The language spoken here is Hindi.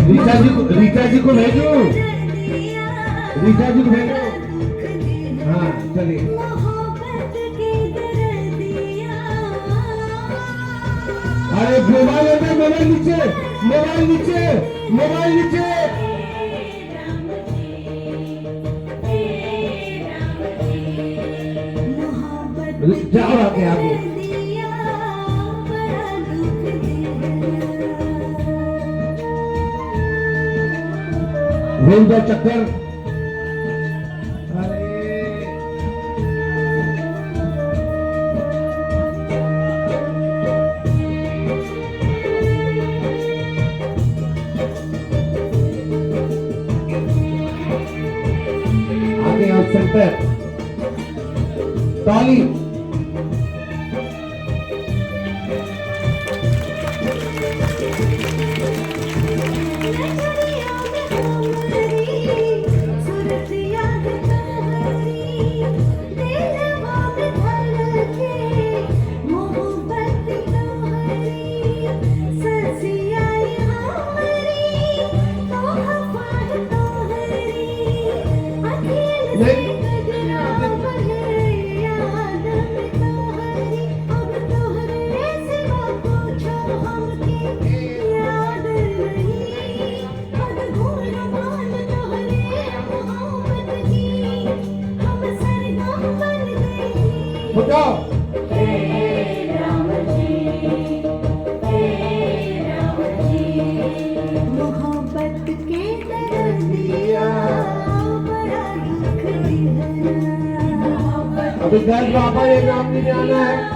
रीता जी को भेजो, रीता जी को भेजो। हाँ चलिए। अरे मोबाइल है, मोबाइल नीचे, मोबाइल नीचे, मोबाइल नीचे। जाओ आगे आगे। घूम दो चक्कर। आगे और सेंटर टॉली। मोहब्बत के दरिया बड़ा दुख दिया। अभी 10 बाबा ये नाम नहीं आना है।